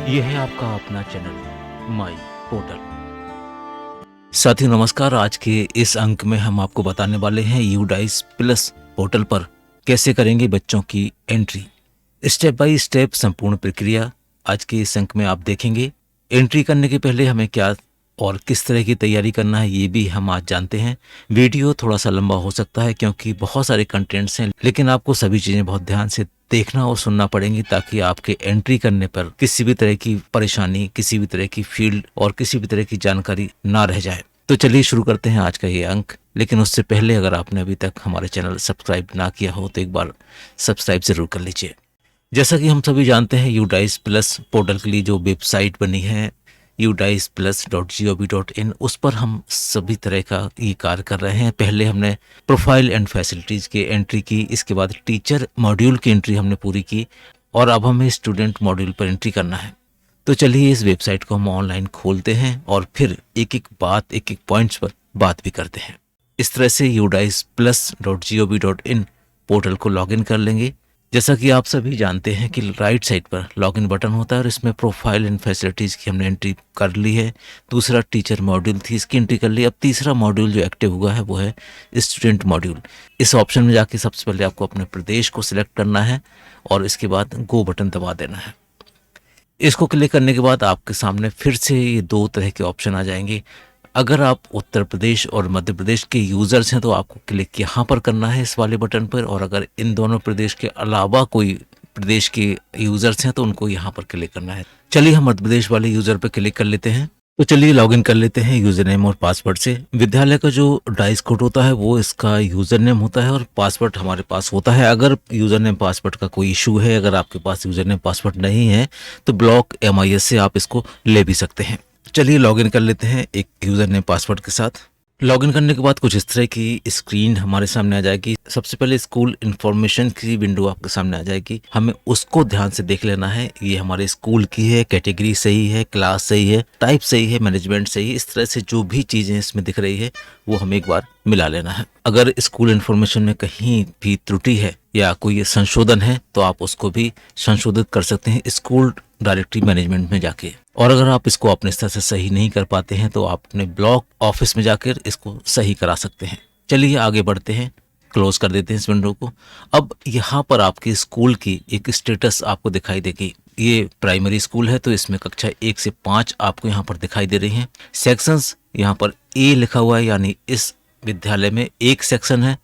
ये है आपका अपना चैनल माई पोर्टल। साथियों नमस्कार। आज के इस अंक में हम आपको बताने वाले हैं यूडाइस प्लस पोर्टल पर कैसे करेंगे बच्चों की एंट्री। स्टेप बाय स्टेप संपूर्ण प्रक्रिया आज के इस अंक में आप देखेंगे। एंट्री करने के पहले हमें क्या और किस तरह की तैयारी करना है ये भी हम आज जानते हैं। वीडियो थोड़ा सा लंबा हो सकता है क्योंकि बहुत सारे कंटेंट्स हैं, लेकिन आपको सभी चीज़ें बहुत ध्यान से देखना और सुनना पड़ेंगी ताकि आपके एंट्री करने पर किसी भी तरह की परेशानी, किसी भी तरह की फील्ड और किसी भी तरह की जानकारी ना रह जाए। तो चलिए शुरू करते हैं आज का ये अंक। लेकिन उससे पहले अगर आपने अभी तक हमारे चैनल सब्सक्राइब ना किया हो तो एक बार सब्सक्राइब जरूर कर लीजिए। जैसा कि हम सभी जानते हैं यूडाइस प्लस पोर्टल के लिए जो वेबसाइट बनी है udisplus.gov.in, उस पर हम सभी तरह का ये कार्य कर रहे हैं। पहले हमने प्रोफाइल एंड फैसिलिटीज़ की एंट्री की, इसके बाद टीचर मॉड्यूल की एंट्री हमने पूरी की और अब हमें स्टूडेंट मॉड्यूल पर एंट्री करना है। तो चलिए इस वेबसाइट को हम ऑनलाइन खोलते हैं और फिर एक एक पॉइंट्स पर बात भी करते हैं। इस तरह से udisplus.gov.in पोर्टल को लॉगिन कर लेंगे। जैसा कि आप सभी जानते हैं कि राइट साइड पर लॉगिन बटन होता है और इसमें प्रोफाइल एंड फैसिलिटीज़ की हमने एंट्री कर ली है। दूसरा टीचर मॉड्यूल थी, इसकी एंट्री कर ली। अब तीसरा मॉड्यूल जो एक्टिव हुआ है वो है स्टूडेंट मॉड्यूल। इस ऑप्शन में जाके सबसे पहले आपको अपने प्रदेश को सिलेक्ट करना है और इसके बाद गो बटन दबा देना है। इसको क्लिक करने के बाद आपके सामने फिर से ये दो तरह के ऑप्शन आ जाएंगे। अगर आप उत्तर प्रदेश और मध्य प्रदेश के यूज़र्स हैं तो आपको क्लिक यहाँ पर करना है इस वाले बटन पर, और अगर इन दोनों प्रदेश के अलावा कोई प्रदेश के यूज़र्स हैं तो उनको यहाँ पर क्लिक करना है। चलिए हम मध्य प्रदेश वाले यूज़र पर क्लिक कर लेते हैं। तो चलिए लॉगिन कर लेते हैं यूज़र नेम और पासवर्ड से। विद्यालय का जो डाइस कोड होता है वो इसका यूज़र नेम होता है और पासवर्ड हमारे पास होता है। अगर यूज़र नेम पासवर्ड का कोई इशू है, अगर आपके पास यूज़र नेम पासवर्ड नहीं है तो ब्लॉक MIS से आप इसको ले भी सकते हैं। चलिए लॉगिन कर लेते हैं एक यूज़र नेम पासवर्ड के साथ। लॉगिन करने के बाद कुछ इस तरह की स्क्रीन हमारे सामने आ जाएगी। सबसे पहले स्कूल इन्फॉर्मेशन की विंडो आपके सामने आ जाएगी। हमें उसको ध्यान से देख लेना है। ये हमारे स्कूल की है, कैटेगरी सही है, क्लास सही है, टाइप सही है, मैनेजमेंट सही है। इस तरह से जो भी चीज़ें इसमें दिख रही है वो हमें एक बार मिला लेना है। अगर स्कूल इन्फॉर्मेशन में कहीं भी त्रुटि है या कोई संशोधन है तो आप उसको भी संशोधित कर सकते हैं स्कूल डायरेक्टरी मैनेजमेंट में जाके। और अगर आप इसको अपने स्तर से सही नहीं कर पाते हैं तो आप अपने ब्लॉक ऑफिस में जाकर इसको सही करा सकते हैं। चलिए आगे बढ़ते हैं, क्लोज कर देते हैं इस विंडो को। अब यहाँ पर आपके स्कूल की एक स्टेटस आपको दिखाई देगी। ये प्राइमरी स्कूल है तो इसमें कक्षा 1 से 5 आपको यहाँ पर दिखाई दे रही हैं। सेक्शंस यहाँ पर A लिखा हुआ है, यानी इस विद्यालय में एक सेक्शन है,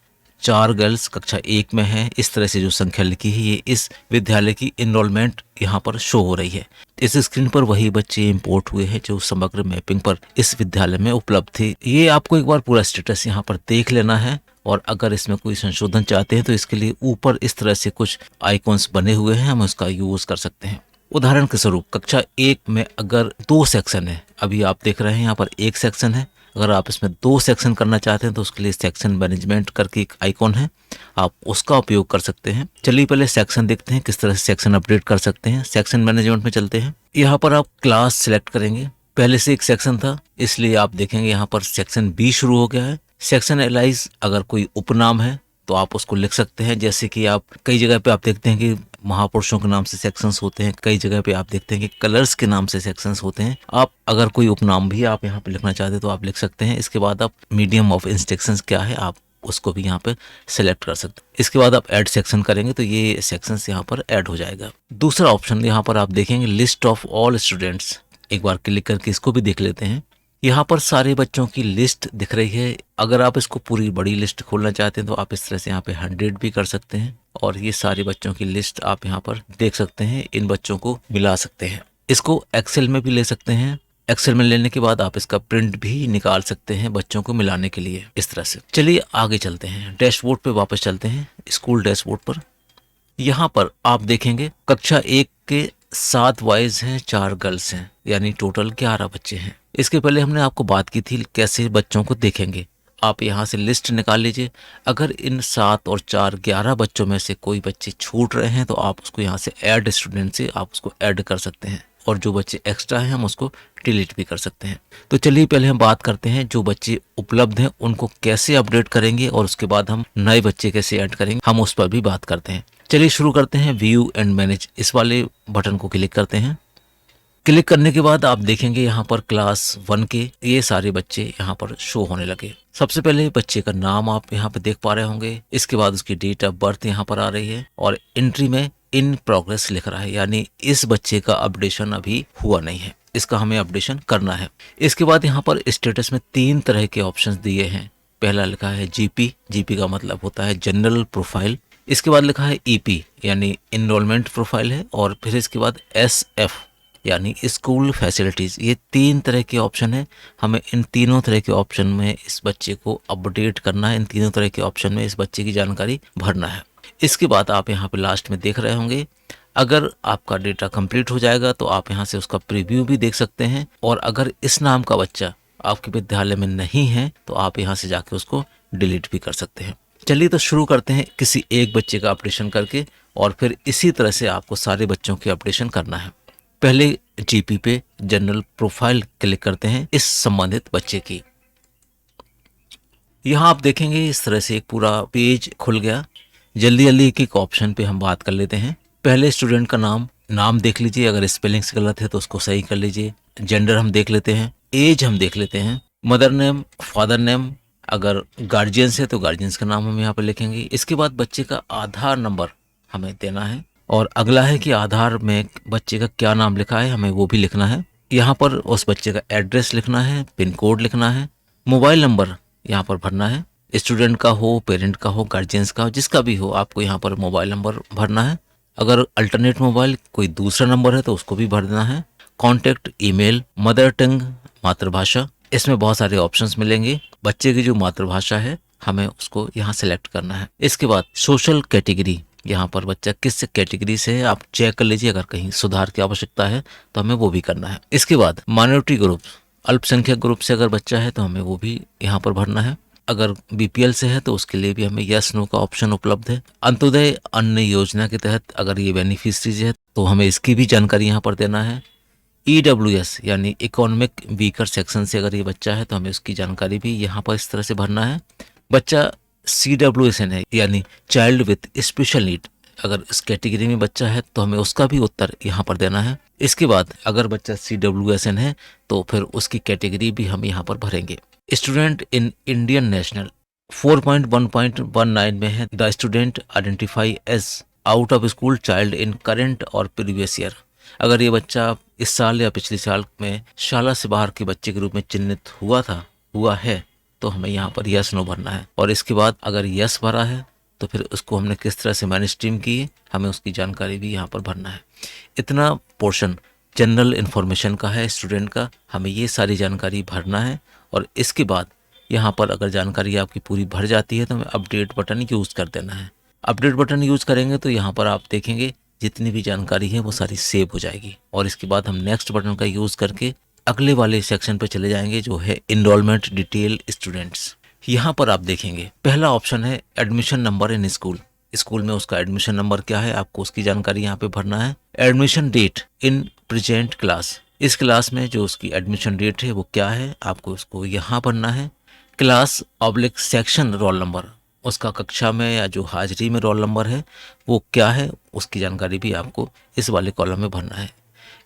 4 गर्ल्स कक्षा 1 में है। इस तरह से जो संख्या लिखी है ये इस विद्यालय की इनरोलमेंट यहाँ पर शो हो रही है। इस स्क्रीन पर वही बच्चे इंपोर्ट हुए हैं जो समग्र मैपिंग पर इस विद्यालय में उपलब्ध थे। ये आपको एक बार पूरा स्टेटस यहाँ पर देख लेना है और अगर इसमें कोई संशोधन चाहते हैं तो इसके लिए ऊपर इस तरह से कुछ आइकॉन्स बने हुए हैं, हम उसका यूज कर सकते हैं। उदाहरण के स्वरूप कक्षा 1 में अगर 2 सेक्शन है, अभी आप देख रहे हैं यहाँ पर 1 सेक्शन है। अगर आप इसमें 2 सेक्शन करना चाहते हैं तो उसके लिए सेक्शन मैनेजमेंट करके एक आइकॉन है, आप उसका उपयोग कर सकते हैं। चलिए पहले सेक्शन देखते हैं किस तरह से सेक्शन अपडेट कर सकते हैं। सेक्शन मैनेजमेंट में चलते हैं। यहाँ पर आप क्लास सिलेक्ट करेंगे। पहले से एक सेक्शन था इसलिए आप देखेंगे यहाँ पर सेक्शन B शुरू हो गया है। सेक्शन एलाइज, अगर कोई उपनाम है तो आप उसको लिख सकते हैं। जैसे कि आप कई जगह पे आप देखते हैं कि महापुरुषों के नाम से सेक्शंस होते हैं, कई जगह पे आप देखते हैं कि कलर्स के नाम से सेक्शंस होते हैं। आप अगर कोई उपनाम भी आप यहाँ पे लिखना चाहते हैं तो आप लिख सकते हैं। इसके बाद आप मीडियम ऑफ इंस्ट्रक्शंस क्या है आप उसको भी यहाँ पे सेलेक्ट कर सकते हैं। इसके बाद आप ऐड सेक्शन करेंगे तो ये सेक्शंस यहाँ पर ऐड हो जाएगा। दूसरा ऑप्शन यहाँ पर आप देखेंगे लिस्ट ऑफ ऑल स्टूडेंट्स। एक बार क्लिक करके इसको भी देख लेते हैं। यहाँ पर सारे बच्चों की लिस्ट दिख रही है। अगर आप इसको पूरी बड़ी लिस्ट खोलना चाहते हैं तो आप इस तरह से यहाँ पे 100 भी कर सकते हैं और ये सारे बच्चों की लिस्ट आप यहाँ पर देख सकते हैं। इन बच्चों को मिला सकते हैं। इसको एक्सेल में भी ले सकते हैं। एक्सेल में लेने के बाद आप इसका प्रिंट भी निकाल सकते हैं बच्चों को मिलाने के लिए इस तरह से। चलिए आगे चलते हैं, डैशबोर्ड पे वापस चलते हैं, स्कूल डैशबोर्ड पर। यहाँ पर आप देखेंगे कक्षा 1 के 7 बॉयज हैं, 4 गर्ल्स हैं, यानी टोटल 11 बच्चे हैं। इसके पहले हमने आपको बात की थी कैसे बच्चों को देखेंगे। आप यहाँ से लिस्ट निकाल लीजिए। अगर इन 7 और 4 11 बच्चों में से कोई बच्चे छूट रहे हैं तो आप उसको यहाँ से ऐड स्टूडेंट से आप उसको ऐड कर सकते हैं और जो बच्चे एक्स्ट्रा हैं हम उसको डिलीट भी कर सकते हैं। तो चलिए पहले हम बात करते हैं जो बच्चे उपलब्ध हैं उनको कैसे अपडेट करेंगे और उसके बाद हम नए बच्चे कैसे ऐड करेंगे, हम उस पर भी बात करते हैं। चलिए शुरू करते हैं। व्यू एंड मैनेज इस वाले बटन को क्लिक करते हैं। क्लिक करने के बाद आप देखेंगे यहाँ पर क्लास 1 के ये सारे बच्चे यहाँ पर शो होने लगे। सबसे पहले बच्चे का नाम आप यहाँ पे देख पा रहे होंगे, इसके बाद उसकी डेट ऑफ बर्थ यहाँ पर आ रही है और एंट्री में इन प्रोग्रेस लिख रहा है, यानी इस बच्चे का अपडेशन अभी हुआ नहीं है, इसका हमें अपडेशन करना है। इसके बाद यहाँ पर स्टेटस में 3 तरह के ऑप्शंस दिए हैं। पहला लिखा है जीपी, जीपी का मतलब होता है जनरल प्रोफाइल। इसके बाद लिखा है ईपी यानी इनरोलमेंट प्रोफाइल है, और फिर इसके बाद एसएफ यानी स्कूल फैसिलिटीज़। ये 3 तरह के ऑप्शन है, हमें इन तीनों तरह के ऑप्शन में इस बच्चे को अपडेट करना है, इन तीनों तरह के ऑप्शन में इस बच्चे की जानकारी भरना है। इसके बाद आप यहाँ पे लास्ट में देख रहे होंगे, अगर आपका डेटा कंप्लीट हो जाएगा तो आप यहाँ से उसका प्रीव्यू भी देख सकते हैं, और अगर इस नाम का बच्चा आपके विद्यालय में नहीं है तो आप यहाँ से जाके उसको डिलीट भी कर सकते हैं। चलिए तो शुरू करते हैं किसी एक बच्चे का अपडेशन करके, और फिर इसी तरह से आपको सारे बच्चों के अपडेशन करना है। पहले जीपी पे जनरल प्रोफाइल क्लिक करते हैं इस संबंधित बच्चे की। यहाँ आप देखेंगे इस तरह से एक पूरा पेज खुल गया। जल्दी जल्दी एक एक ऑप्शन पे हम बात कर लेते हैं। पहले स्टूडेंट का नाम देख लीजिए, अगर स्पेलिंग्स गलत है तो उसको सही कर लीजिए। जेंडर हम देख लेते हैं, एज हम देख लेते हैं, मदर नेम, फादर नेम, अगर गार्जियंस है तो गार्जियंस का नाम हम यहाँ पर लिखेंगे। इसके बाद बच्चे का आधार नंबर हमें देना है, और अगला है कि आधार में बच्चे का क्या नाम लिखा है हमें वो भी लिखना है। यहाँ पर उस बच्चे का एड्रेस लिखना है, पिन कोड लिखना है, मोबाइल नंबर यहाँ पर भरना है। स्टूडेंट का हो, पेरेंट का हो, गार्जियंस का हो, जिसका भी हो, आपको यहाँ पर मोबाइल नंबर भरना है। अगर अल्टरनेट मोबाइल कोई दूसरा नंबर है तो उसको भी भर देना है। कॉन्टैक्ट, ईमेल, मदर टंग मातृभाषा, इसमें बहुत सारे ऑप्शंस मिलेंगे। बच्चे की जो मातृभाषा है हमें उसको यहाँ सेलेक्ट करना है। इसके बाद सोशल कैटेगरी, यहाँ पर बच्चा किस कैटेगरी से है आप चेक कर लीजिए, अगर कहीं सुधार की आवश्यकता है तो हमें वो भी करना है। इसके बाद माइनॉरिटी ग्रुप, अल्पसंख्यक ग्रुप से अगर बच्चा है तो हमें वो भी यहाँ पर भरना है। अगर बीपीएल से है तो उसके लिए भी हमें यस नो का ऑप्शन उपलब्ध है। अंत्योदय अन्न योजना के तहत अगर ये बेनिफिशरीज है तो हमें इसकी भी जानकारी यहाँ पर देना है। ईडब्ल्यूएस यानी इकोनॉमिक वीकर सेक्शन से अगर ये बच्चा है तो हमें उसकी जानकारी भी यहाँ पर इस तरह से भरना है। बच्चा CWSN है यानी चाइल्ड विथ स्पेशल नीड, अगर इस कैटेगरी में बच्चा है तो हमें उसका भी उत्तर यहाँ पर देना है। इसके बाद अगर बच्चा CWSN है तो फिर उसकी कैटेगरी भी हम यहाँ पर भरेंगे। स्टूडेंट इन इंडियन नेशनल 4.1.19 में है, the student identify as out of school child in current और प्रीवियस ईयर, अगर ये बच्चा इस साल या पिछले साल में शाला से बाहर के बच्चे के रूप में चिन्हित हुआ है तो हमें यहाँ पर यस नो भरना है। और इसके बाद अगर यस भरा है तो फिर उसको हमने किस तरह से मैन स्ट्रीम की है हमें उसकी जानकारी भी यहाँ पर भरना है। इतना पोर्शन जनरल इन्फॉर्मेशन का है स्टूडेंट का, हमें ये सारी जानकारी भरना है। और इसके बाद यहाँ पर अगर जानकारी आपकी पूरी भर जाती है तो हमें अपडेट बटन यूज़ कर देना है। अपडेट बटन यूज़ करेंगे तो यहाँ पर आप देखेंगे जितनी भी जानकारी है वो सारी सेव हो जाएगी, और इसके बाद हम नेक्स्ट बटन का यूज़ करके अगले वाले सेक्शन पर चले जाएंगे जो है इनरोलमेंट डिटेल स्टूडेंट्स। यहाँ पर आप देखेंगे पहला ऑप्शन है एडमिशन नंबर इन स्कूल में उसका एडमिशन नंबर क्या है आपको उसकी जानकारी यहाँ पे भरना है। Admission date in present class, इस क्लास में जो उसकी एडमिशन डेट है वो क्या है आपको उसको यहाँ भरना है। Class oblique section roll number, उसका कक्षा में या जो हाजिरी में रोल नंबर है वो क्या है उसकी जानकारी भी आपको इस वाले कॉलम में भरना है।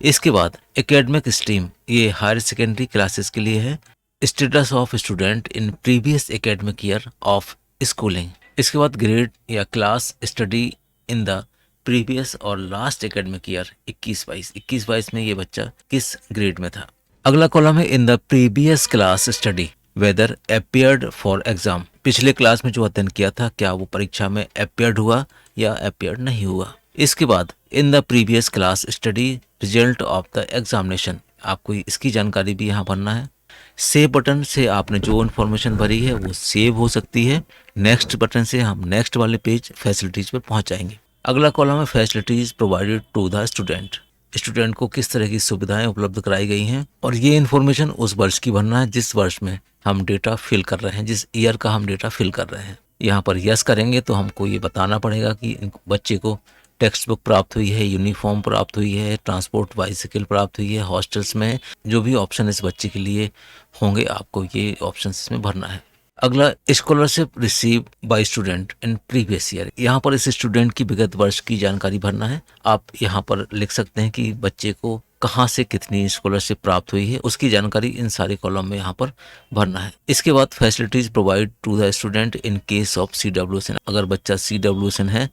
इसके बाद एकेडमिक स्ट्रीम, ये हायर सेकेंडरी क्लासेस के लिए है। Status of student in previous academic year of schooling, इसके बाद ग्रेड या class study in the previous और लास्ट एकेडमिक ईयर 21-22 में ये बच्चा किस ग्रेड में था। अगला कॉलम है in the previous class study whether appeared for exam, पिछले क्लास में जो अध्ययन किया था क्या वो परीक्षा में अपियर्ड हुआ या अपियर्ड नहीं हुआ। इसके बाद इन the previous class study result of the examination, आपको इसकी जानकारी भी यहाँ भरना है। सेव बटन से आपने जो इन्फॉर्मेशन भरी है वो सेव हो सकती है। नेक्स्ट बटन से हम नेक्स्ट वाले पेज फैसिलिटीज पर पहुंच जाएंगे। अगला कॉलम है facilities provided to the student को किस तरह की सुविधाएं उपलब्ध कराई गई हैं, और ये इन्फॉर्मेशन उस वर्ष की भरना है जिस वर्ष में हम डेटा फिल कर रहे हैं, जिस ईयर का हम डेटा फिल कर रहे हैं। यहाँ पर यस करेंगे तो हमको ये बताना पड़ेगा कि बच्चे को टेक्स्ट बुक प्राप्त हुई है, यूनिफॉर्म प्राप्त हुई है, ट्रांसपोर्ट बाइसिकल प्राप्त हुई है, हॉस्टल्स में जो भी ऑप्शन इस बच्चे के लिए होंगे आपको ये ऑप्शन इसमें भरना है। अगला scholarship receive by student in previous year, यहाँ पर इस स्टूडेंट की विगत वर्ष की जानकारी भरना है। आप यहाँ पर लिख सकते हैं कि बच्चे को कहाँ से कितनी स्कॉलरशिप प्राप्त हुई है, उसकी जानकारी इन सारे कॉलम में यहाँ पर भरना है। इसके बाद facilities provide to the student in case of CWSN। अगर बच्चा CWSN है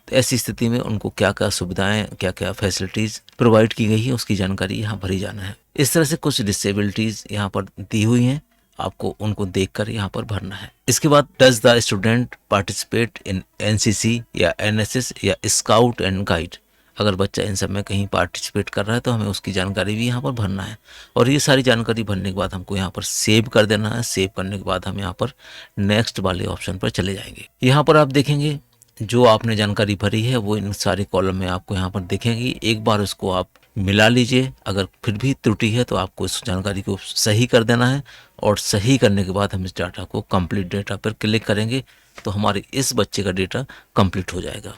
तो ऐसी स्थिति में उनको क्या क्या सुविधाएं, क्या क्या फैसिलिटीज़ प्रोवाइड की गई है, उसकी जानकारी यहाँ भरी जाना है। इस तरह से कुछ डिसेबिलिटीज़ यहाँ पर दी हुई हैं, आपको उनको देखकर यहाँ पर भरना है। इसके बाद does the student participate in NCC या NSS या स्काउट एंड गाइड। अगर बच्चा इन सब में कहीं पार्टिसिपेट कर रहा है तो हमें उसकी जानकारी भी यहाँ पर भरना है। और ये सारी जानकारी भरने के बाद हमको यहाँ पर सेव कर देना है। सेव करने के बाद हम यहाँ पर नेक्स्ट वाले ऑप्शन पर चले जाएंगे। यहाँ पर आप देखेंगे जो आपने जानकारी भरी है वो इन सारे कॉलम में आपको यहाँ पर दिखेंगी। एक बार उसको आप मिला लीजिए, अगर फिर भी त्रुटि है तो आपको इस जानकारी को सही कर देना है। और सही करने के बाद हम इस डाटा को कंप्लीट डेटा पर क्लिक करेंगे तो हमारे इस बच्चे का डेटा कंप्लीट हो जाएगा।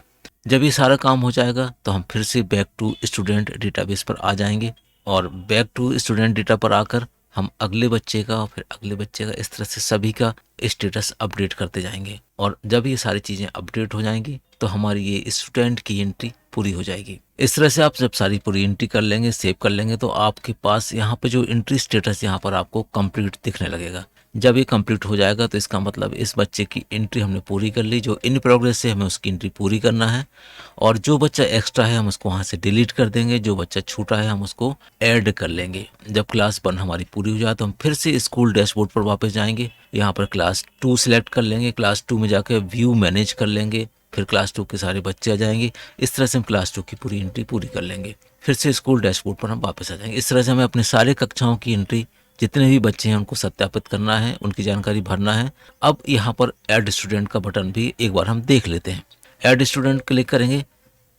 जब ये सारा काम हो जाएगा तो हम फिर से बैक टू स्टूडेंट डेटाबेस पर आ जाएंगे और बैक टू स्टूडेंट डेटा पर आकर हम अगले बच्चे का, फिर अगले बच्चे का, इस तरह से सभी का स्टेटस अपडेट करते जाएंगे। और जब ये सारी चीज़ें अपडेट हो जाएंगी तो हमारी ये स्टूडेंट की एंट्री पूरी हो जाएगी। इस तरह से आप जब सारी पूरी एंट्री कर लेंगे, सेव कर लेंगे, तो आपके पास यहाँ पे जो एंट्री स्टेटस यहाँ पर आपको कंप्लीट दिखने लगेगा। जब ये कंप्लीट हो जाएगा तो इसका मतलब इस बच्चे की एंट्री हमने पूरी कर ली। जो इन प्रोग्रेस है हमें उसकी एंट्री पूरी करना है। और जो बच्चा एक्स्ट्रा है हम उसको वहाँ से डिलीट कर देंगे, जो बच्चा छूटा है हम उसको ऐड कर लेंगे। जब क्लास 1 हमारी पूरी हो जाए तो हम फिर से स्कूल डैशबोर्ड पर वापस जाएंगे। यहाँ पर क्लास 2 सिलेक्ट कर लेंगे, क्लास 2 में जाकर व्यू मैनेज कर लेंगे, फिर क्लास 2 के सारे बच्चे आ जाएंगे। इस तरह से हम क्लास 2 की पूरी एंट्री पूरी कर लेंगे। फिर से स्कूल डैशबोर्ड पर हम वापस आ जाएंगे। इस तरह से हमें अपने सारे कक्षाओं की एंट्री, जितने भी बच्चे हैं उनको सत्यापित करना है, उनकी जानकारी भरना है। अब यहाँ पर ऐड स्टूडेंट का बटन भी एक बार हम देख लेते हैं। ऐड स्टूडेंट क्लिक करेंगे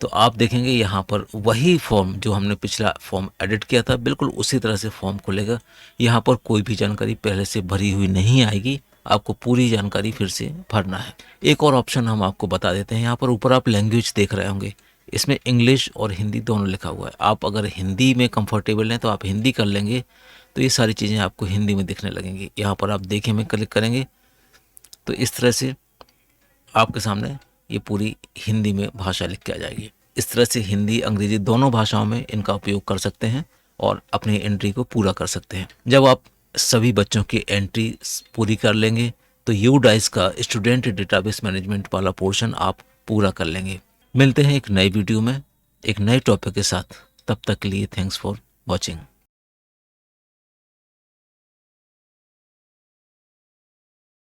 तो आप देखेंगे यहाँ पर वही फॉर्म जो हमने पिछला फॉर्म एडिट किया था, बिल्कुल उसी तरह से फॉर्म खुलेगा। यहाँ पर कोई भी जानकारी पहले से भरी हुई नहीं आएगी, आपको पूरी जानकारी फिर से भरना है। एक और ऑप्शन हम आपको बता देते हैं। यहाँ पर ऊपर आप लैंग्वेज देख रहे होंगे, इसमें इंग्लिश और हिंदी दोनों लिखा हुआ है। आप अगर हिंदी में कंफर्टेबल हैं तो आप हिंदी कर लेंगे, तो ये सारी चीज़ें आपको हिंदी में दिखने लगेंगी। यहाँ पर आप देखें में क्लिक करेंगे तो इस तरह से आपके सामने ये पूरी हिंदी में भाषा लिख के आ जाएगी। इस तरह से हिंदी अंग्रेजी दोनों भाषाओं में इनका उपयोग कर सकते हैं और अपनी एंट्री को पूरा कर सकते हैं। जब आप सभी बच्चों की एंट्री पूरी कर लेंगे तो यूडाइस का स्टूडेंट डेटाबेस मैनेजमेंट वाला पोर्शन आप पूरा कर लेंगे। मिलते हैं एक नई वीडियो में एक नए टॉपिक के साथ। तब तक के लिए थैंक्स फॉर वॉचिंग।